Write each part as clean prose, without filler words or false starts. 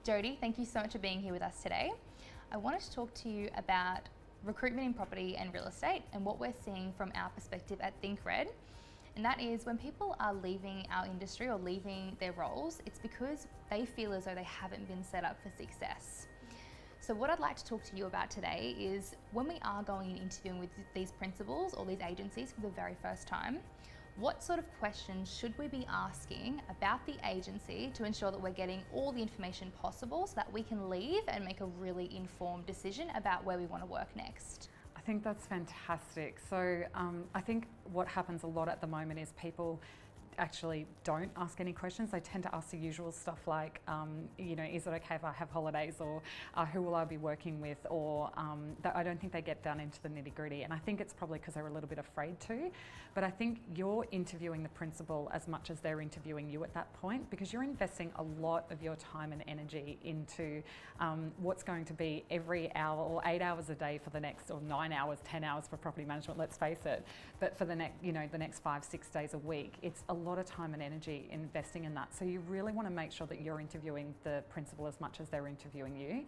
Jodie, thank you so much for being here with us today. I wanted to talk to you about recruitment in property and real estate and what we're seeing from our perspective at Think Red. And that is when people are leaving our industry or leaving their roles, it's because they feel as though they haven't been set up for success. So what I'd like to talk to you about today is when we are going and interviewing with these principals or these agencies for the very first time, what sort of questions should we be asking about the agency to ensure that we're getting all the information possible so that we can leave and make a really informed decision about where we want to work next? I think that's fantastic. So I think what happens a lot at the moment is people actually don't ask any questions. They tend to ask the usual stuff like, is it okay if I have holidays, or who will I be working with, or I don't think they get down into the nitty gritty. And I think it's probably because they're a little bit afraid to. But I think you're interviewing the principal as much as they're interviewing you at that point, because you're investing a lot of your time and energy into what's going to be every hour or 8 hours a day for the next, or 9 hours, 10 hours for property management, let's face it. But for the next, the next 5-6 days a week, it's a lot of time and energy investing in that. So you really want to make sure that you're interviewing the principal as much as they're interviewing you.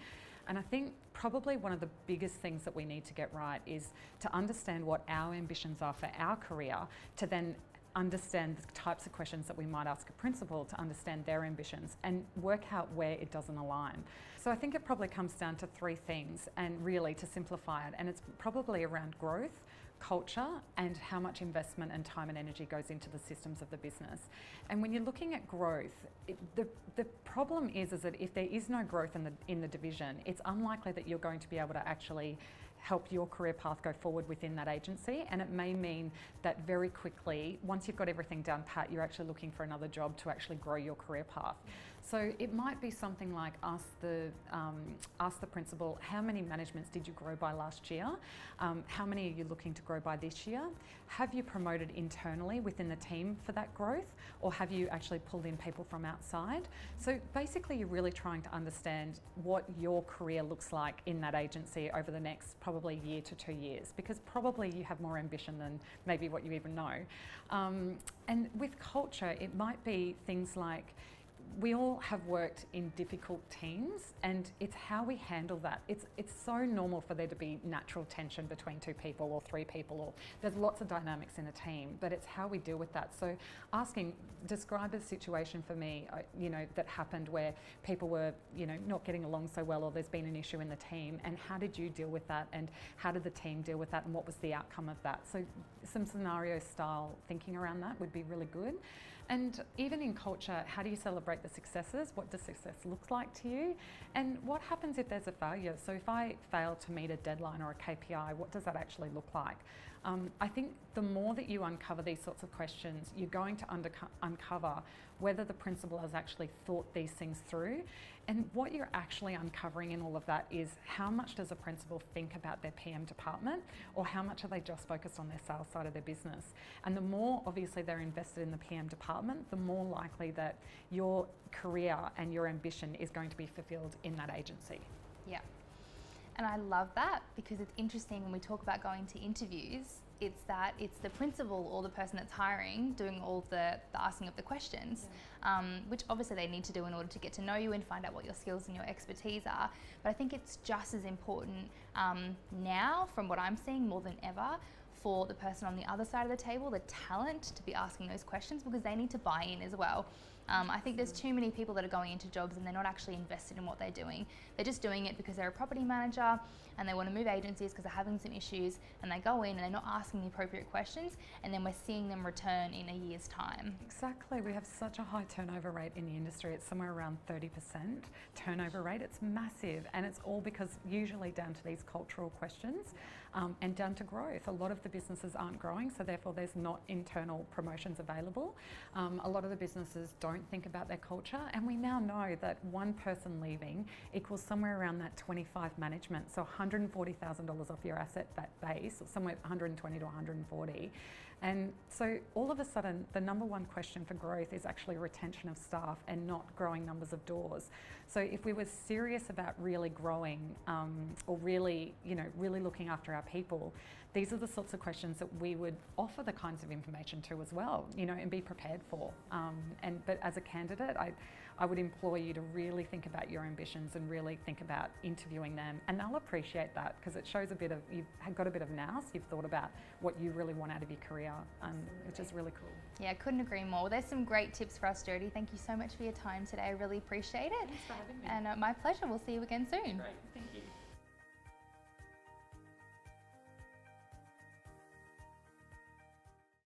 And I think probably one of the biggest things that we need to get right is to understand what our ambitions are for our career, to then understand the types of questions that we might ask a principal to understand their ambitions and work out where it doesn't align. So I think it probably comes down to 3 things, and really to simplify it, and it's probably around growth, culture, and how much investment and time and energy goes into the systems of the business. And when you're looking at growth, the problem is that if there is no growth in the division, it's unlikely that you're going to be able to actually help your career path go forward within that agency. And it may mean that very quickly, once you've got everything down pat, you're actually looking for another job to actually grow your career path. So it might be something like ask the principal, how many managements did you grow by last year? How many are you looking to grow by this year? Have you promoted internally within the team for that growth, or have you actually pulled in people from outside? So basically you're really trying to understand what your career looks like in that agency over the next probably year to 2 years, because probably you have more ambition than maybe what you even know. And with culture, it might be things like, we all have worked in difficult teams, and it's how we handle that. It's so normal for there to be natural tension between 2 people or 3 people, or there's lots of dynamics in a team, but it's how we deal with that. So asking, describe a situation for me, that happened where people were, not getting along so well, or there's been an issue in the team, and how did you deal with that, and how did the team deal with that, and what was the outcome of that? So some scenario style thinking around that would be really good. And even in culture, how do you celebrate the successes? What does success look like to you? And what happens if there's a failure? So if I fail to meet a deadline or a KPI, what does that actually look like? I think the more that you uncover these sorts of questions, you're going to uncover whether the principal has actually thought these things through. And what you're actually uncovering in all of that is, how much does a principal think about their PM department, or how much are they just focused on their sales side of their business? And the more obviously they're invested in the PM department, the more likely that your career and your ambition is going to be fulfilled in that agency. Yeah. And I love that, because it's interesting when we talk about going to interviews, it's the principal or the person that's hiring doing all the asking of the questions, which obviously they need to do in order to get to know you and find out what your skills and your expertise are. But I think it's just as important now, from what I'm seeing more than ever, for the person on the other side of the table, the talent, to be asking those questions, because they need to buy in as well. I think there's too many people that are going into jobs and they're not actually invested in what they're doing. They're just doing it because they're a property manager and they want to move agencies because they're having some issues, and they go in and they're not asking the appropriate questions, and then we're seeing them return in a year's time. Exactly. We have such a high turnover rate in the industry. It's somewhere around 30% turnover rate. It's massive, and it's all because usually down to these cultural questions and down to growth. A lot of the businesses aren't growing, so therefore there's not internal promotions available. A lot of the businesses don't think about their culture, and we now know that one person leaving equals somewhere around that 25 management, so $140,000 off your asset base, or somewhere 120 to 140. And so all of a sudden, the number one question for growth is actually retention of staff and not growing numbers of doors. So if we were serious about really growing or really, really looking after our people, these are the sorts of questions that we would offer the kinds of information to as well, and be prepared for. But as a candidate, I would implore you to really think about your ambitions and really think about interviewing them, and they'll appreciate that because it shows you've got a bit of nous, you've thought about what you really want out of your career, which is really cool. Yeah, I couldn't agree more. There's some great tips for us, Jodie. Thank you so much for your time today. I really appreciate it. Thanks for having me. And my pleasure. We'll see you again soon. Great. Thank you.